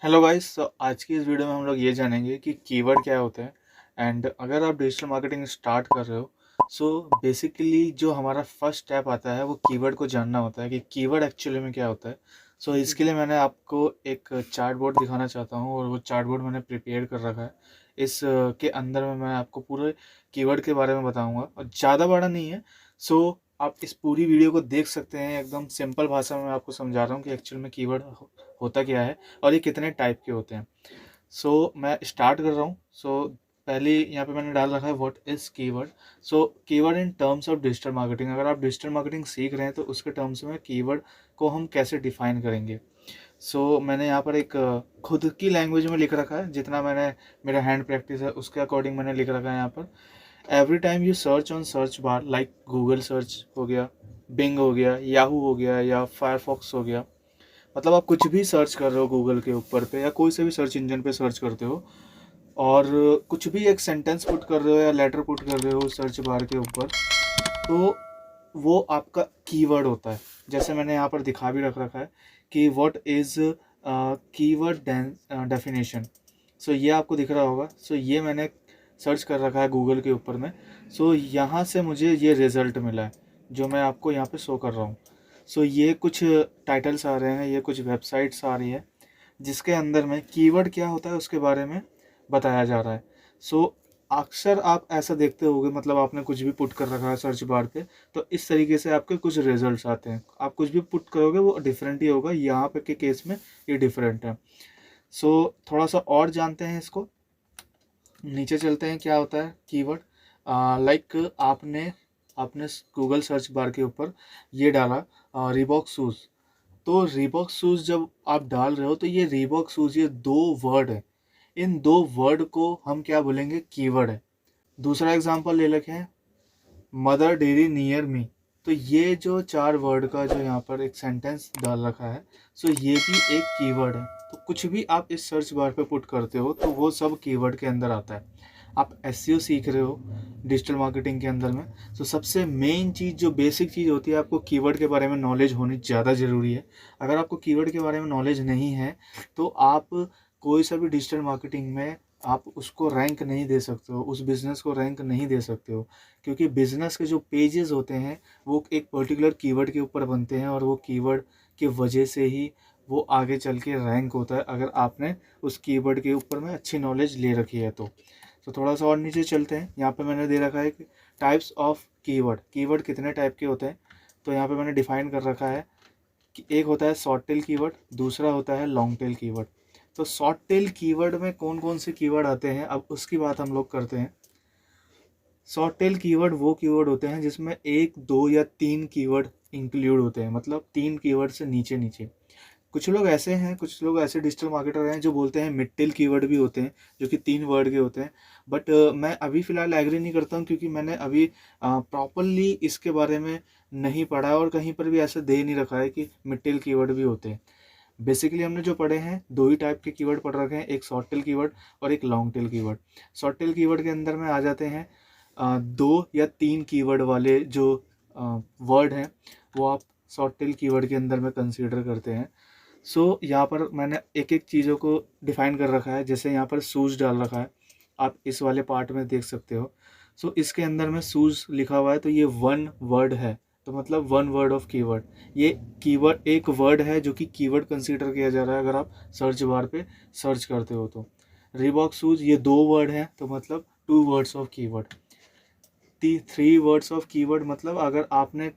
Hello guys. आज की इस वीडियो में हम लोग ये जानेंगे कि कीवर्ड क्या होता है। एंड अगर आप डिजिटल मार्केटिंग स्टार्ट कर रहे हो, सो बेसिकली जो हमारा फर्स्ट स्टेप आता है वो कीवर्ड को जानना होता है कि कीवर्ड एक्चुअली में क्या होता है। सो इसके लिए मैंने आपको एक चार्ट बोर्ड दिखाना चाहता हूँ और वो चार्ट बोर्ड मैंने प्रिपेयर कर रखा है। इस के अंदर में मैं आपको पूरे कीवर्ड के बारे में बताऊंगा और ज़्यादा बड़ा नहीं है। सो आप इस पूरी वीडियो को देख सकते हैं। एकदम सिंपल भाषा में मैं आपको समझा रहा हूँ कि एक्चुअल में कीवर्ड होता क्या है और ये कितने टाइप के होते हैं। मैं स्टार्ट कर रहा हूँ। पहले यहाँ पे मैंने डाल रखा है what is keyword. Keyword in terms of digital marketing, अगर आप डिजिटल मार्केटिंग सीख रहे हैं तो उसके टर्म्स में कीवर्ड को हम कैसे डिफाइन करेंगे। मैंने यहाँ पर एक खुद की लैंग्वेज में लिख रखा है, जितना मैंने मेरा हैंड प्रैक्टिस है उसके अकॉर्डिंग मैंने लिख रखा है यहाँ पर। Every time you search on search bar like Google search हो गया, बिंग हो गया, याहू हो गया या फायरफॉक्स हो गया, मतलब आप कुछ भी सर्च कर रहे हो गूगल के ऊपर पे या कोई से भी सर्च इंजन पे सर्च करते हो और कुछ भी एक सेंटेंस पुट कर रहे हो या लेटर पुट कर रहे हो सर्च बार के ऊपर, तो वो आपका कीवर्ड होता है। जैसे मैंने यहाँ पर दिखा भी रखा है कि व्हाट इज कीवर्ड डेफिनेशन। ये आपको दिख रहा होगा। ये मैंने सर्च कर रखा है गूगल के ऊपर में। यहाँ से मुझे ये रिज़ल्ट मिला है जो मैं आपको यहाँ पे शो कर रहा हूँ। ये कुछ टाइटल्स आ रहे हैं, ये कुछ वेबसाइट्स आ रही है जिसके अंदर में कीवर्ड क्या होता है उसके बारे में बताया जा रहा है। अक्सर आप ऐसा देखते होंगे, मतलब आपने कुछ भी पुट कर रखा है सर्च बार पे तो इस तरीके से आपके कुछ रिजल्ट्स आते हैं। आप कुछ भी पुट करोगे वो डिफरेंट ही होगा, यहाँ पे के केस में ये डिफरेंट है। थोड़ा सा और जानते हैं इसको, नीचे चलते हैं क्या होता है कीवर्ड। लाइक आपने आपने गूगल सर्च बार के ऊपर ये डाला रिबॉक शूज़। तो रीबॉक शूज़ जब आप डाल रहे हो तो ये रीबॉक शूज़, ये दो वर्ड है, इन दो वर्ड को हम क्या बोलेंगे, कीवर्ड है। दूसरा एग्जांपल ले लेते हैं मदर डेयरी नियर मी। तो ये जो चार वर्ड का जो यहाँ पर एक सेंटेंस डाल रखा है, ये भी एक कीवर्ड है। तो कुछ भी आप इस सर्च बार पे पुट करते हो तो वो सब कीवर्ड के अंदर आता है। आप एसईओ सीख रहे हो डिजिटल मार्केटिंग के अंदर में, सबसे मेन चीज़ जो बेसिक चीज़ होती है, आपको कीवर्ड के बारे में नॉलेज होनी ज़्यादा ज़रूरी है। अगर आपको कीवर्ड के बारे में नॉलेज नहीं है तो आप कोई सा भी डिजिटल मार्केटिंग में आप उसको रैंक नहीं दे सकते हो, उस बिज़नेस को रैंक नहीं दे सकते हो। क्योंकि बिज़नेस के जो पेजेस होते हैं वो एक पर्टिकुलर कीवर्ड के ऊपर बनते हैं और वो कीवर्ड की वजह से ही वो आगे चल के रैंक होता है, अगर आपने उस कीवर्ड के ऊपर में अच्छी नॉलेज ले रखी है तो थोड़ा सा और नीचे चलते हैं। यहाँ पे मैंने दे रखा है कि टाइप्स ऑफ कीवर्ड, कीवर्ड कितने टाइप के होते हैं। तो यहाँ पे मैंने डिफाइन कर रखा है कि एक होता है शॉर्ट टेल कीवर्ड, दूसरा होता है लॉन्ग टेल कीवर्ड। तो शॉर्ट टेल कीवर्ड में कौन कौन से कीवर्ड आते हैं, अब उसकी बात हम लोग करते हैं। शॉर्ट टेल कीवर्ड वो कीवर्ड होते हैं जिसमें एक, दो या तीन कीवर्ड इंक्लूड होते हैं, मतलब तीन कीवर्ड से नीचे नीचे। कुछ लोग ऐसे डिजिटल मार्केटर हैं जो बोलते हैं मिड टेल कीवर्ड भी होते हैं जो कि तीन वर्ड के होते हैं। बट मैं अभी फ़िलहाल एग्री नहीं करता हूँ, क्योंकि मैंने अभी प्रॉपरली इसके बारे में नहीं पढ़ा और कहीं पर भी ऐसा दे नहीं रखा है कि मिड टेल कीवर्ड भी होते हैं। बेसिकली हमने जो पढ़े हैं दो ही टाइप के कीवर्ड पढ़ रखे हैं, एक शॉर्ट टेल कीवर्ड और एक long tail keyword. Short tail keyword के अंदर में आ जाते हैं दो या तीन कीवर्ड वाले जो वर्ड हैं, वो आप शॉर्ट टेल कीवर्ड के अंदर में कंसीडर करते हैं। यहाँ पर मैंने एक एक चीज़ों को डिफाइन कर रखा है। जैसे यहाँ पर शूज़ डाल रखा है, आप इस वाले पार्ट में देख सकते हो। इसके अंदर में शूज़ लिखा हुआ है तो ये वन वर्ड है, तो मतलब वन वर्ड ऑफ कीवर्ड। ये कीवर्ड एक वर्ड है जो कि कीवर्ड कंसीडर किया जा रहा है अगर आप सर्च बार पे सर्च करते हो तो। रीबॉक शूज़ ये दो वर्ड हैं तो मतलब two words of keyword. Three words of keyword मतलब अगर आपने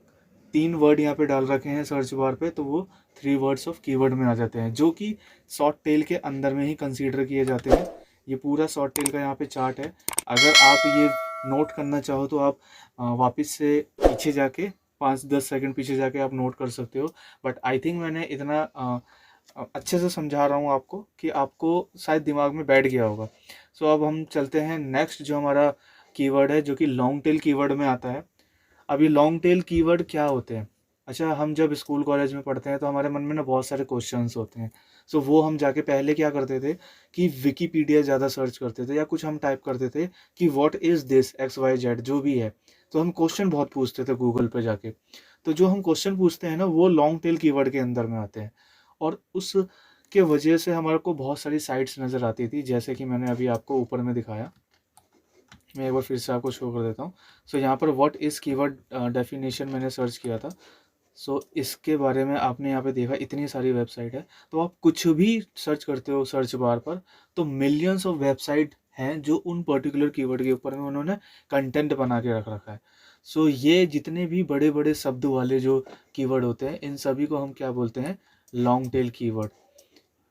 तीन वर्ड यहाँ पे डाल रखे हैं सर्च बार पे तो वो थ्री वर्ड्स ऑफ कीवर्ड में आ जाते हैं, जो कि शॉर्ट टेल के अंदर में ही कंसीडर किए जाते हैं। ये पूरा शॉर्ट टेल का यहाँ पे चार्ट है। अगर आप ये नोट करना चाहो तो आप वापस से पीछे जाके 5-10 सेकंड पीछे जाके आप नोट कर सकते हो। बट आई थिंक मैंने इतना अच्छे से समझा रहा हूँ आपको कि आपको शायद दिमाग में बैठ गया होगा। अब हम चलते हैं नेक्स्ट जो हमारा कीवर्ड है जो कि लॉन्ग टेल कीवर्ड में आता है। अभी लॉन्ग टेल कीवर्ड क्या होते हैं। अच्छा, हम जब स्कूल कॉलेज में पढ़ते हैं तो हमारे मन में ना बहुत सारे क्वेश्चंस होते हैं। वो हम जाके पहले क्या करते थे कि विकीपीडिया ज़्यादा सर्च करते थे या कुछ हम टाइप करते थे कि व्हाट इज़ दिस XYZ जो भी है। तो हम क्वेश्चन बहुत पूछते थे गूगल पे जाके। तो जो हम क्वेश्चन पूछते हैं ना वो लॉन्ग टेल कीवर्ड के अंदर में आते हैं। और उस के वजह से हमारे को बहुत सारी साइट्स नज़र आती थी, जैसे कि मैंने अभी आपको ऊपर में दिखाया। मैं एक बार फिर से आपको शो कर देता हूँ। सो यहाँ पर व्हाट इज़ कीवर्ड डेफिनेशन मैंने सर्च किया था। सो इसके बारे में आपने यहाँ पे देखा इतनी सारी वेबसाइट है, तो आप कुछ भी सर्च करते हो सर्च बार पर, तो मिलियंस ऑफ वेबसाइट हैं जो उन पर्टिकुलर कीवर्ड के ऊपर में उन्होंने कंटेंट बना के रख रखा है। सो ये जितने भी बड़े बड़े शब्द वाले जो कीवर्ड होते हैं, इन सभी को हम क्या बोलते हैं, लॉन्ग टेल कीवर्ड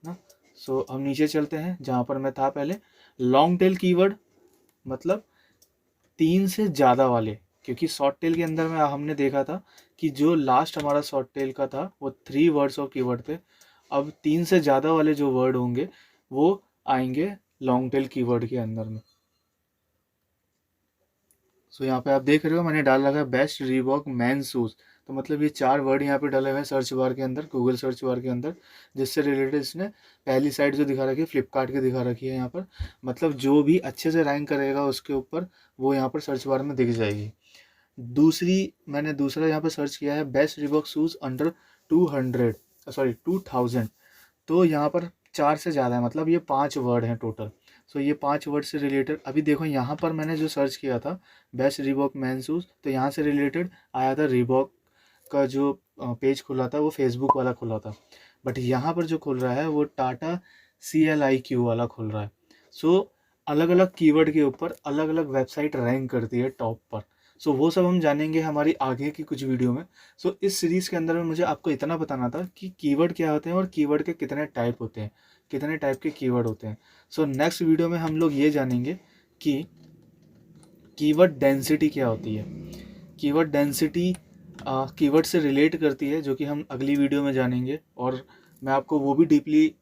ना। सो हम नीचे चलते हैं जहाँ पर मैं था पहले। लॉन्ग टेल कीवर्ड मतलब 3 से ज़्यादा वाले, क्योंकि शॉर्ट टेल के अंदर में हमने देखा था कि जो लास्ट हमारा शॉर्ट टेल का था वो 3 वर्ड्स ऑफ कीवर्ड थे। अब 3 से ज़्यादा वाले जो वर्ड होंगे वो आएंगे लॉन्ग टेल कीवर्ड के अंदर में। सो यहाँ पे आप देख रहे हो मैंने डाल रखा है बेस्ट रीबॉक मैन शूज़। तो मतलब ये 4 वर्ड यहाँ पे डाले हुए हैं सर्च बार के अंदर, गूगल सर्च बार के अंदर, जिससे रिलेटेड इसने पहली साइट जो दिखा रखी है फ्लिपकार्ट की दिखा रखी है यहाँ पर। मतलब जो भी अच्छे से रैंक करेगा उसके ऊपर वो यहाँ पर सर्च बार में दिख जाएगी। मैंने दूसरा यहाँ पर सर्च किया है बेस्ट रीबॉक शूज़ अंडर 2000। तो यहाँ पर 4 से ज़्यादा है, मतलब ये 5 वर्ड हैं टोटल। सो ये 5 वर्ड से रिलेटेड अभी देखो यहाँ पर मैंने जो सर्च किया था बेस्ट रीबॉक मैन शूज़, तो यहाँ से रिलेटेड आया था रीबॉक का जो पेज खुला था वो फेसबुक वाला खुला था, बट यहाँ पर जो खुल रहा है वो टाटा CLIQ वाला खुल रहा है। सो अलग अलग कीवर्ड के ऊपर अलग अलग वेबसाइट रैंक करती है टॉप पर। सो वो सब हम जानेंगे हमारी आगे की कुछ वीडियो में। सो इस सीरीज़ के अंदर में मुझे आपको इतना बताना था कि कीवर्ड क्या होते हैं और कीवर्ड के कितने टाइप होते हैं, कितने टाइप के कीवर्ड होते हैं। सो नेक्स्ट वीडियो में हम लोग ये जानेंगे कि कीवर्ड डेंसिटी क्या होती है। कीवर्ड डेंसिटी कीवर्ड से रिलेट करती है, जो कि हम अगली वीडियो में जानेंगे, और मैं आपको वो भी डीपली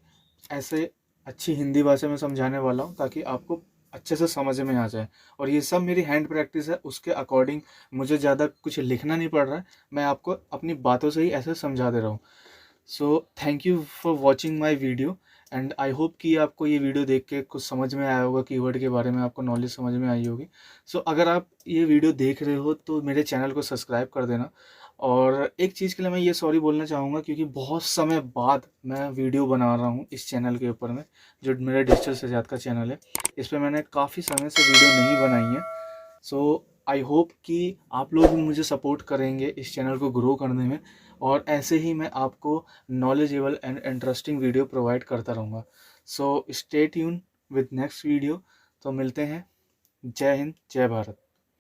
ऐसे अच्छी हिंदी भाषा में समझाने वाला हूँ ताकि आपको अच्छे से समझ में आ जाए। और ये सब मेरी हैंड प्रैक्टिस है, उसके अकॉर्डिंग मुझे ज़्यादा कुछ लिखना नहीं पड़ रहा है, मैं आपको अपनी बातों से ही ऐसे समझा दे रहा हूँ। So thank you for watching my video, and I hope कि आपको ये वीडियो देख के कुछ समझ में आया होगा, कीवर्ड के बारे में आपको नॉलेज समझ में आई होगी। सो अगर आप ये वीडियो देख रहे हो तो मेरे चैनल को सब्सक्राइब कर देना। और एक चीज़ के लिए मैं ये सॉरी बोलना चाहूँगा, क्योंकि बहुत समय बाद मैं वीडियो बना रहा हूँ इस चैनल के ऊपर में, जो मेरा डिजिटल सजाद का चैनल है। इस पर मैंने काफ़ी समय से वीडियो नहीं बनाई है। सो आई होप कि आप लोग भी मुझे सपोर्ट करेंगे इस चैनल को ग्रो करने में, और ऐसे ही मैं आपको knowledgeable and interesting video provide करता रहूँगा। So stay tune with next video. तो मिलते हैं। जय हिंद, जय भारत।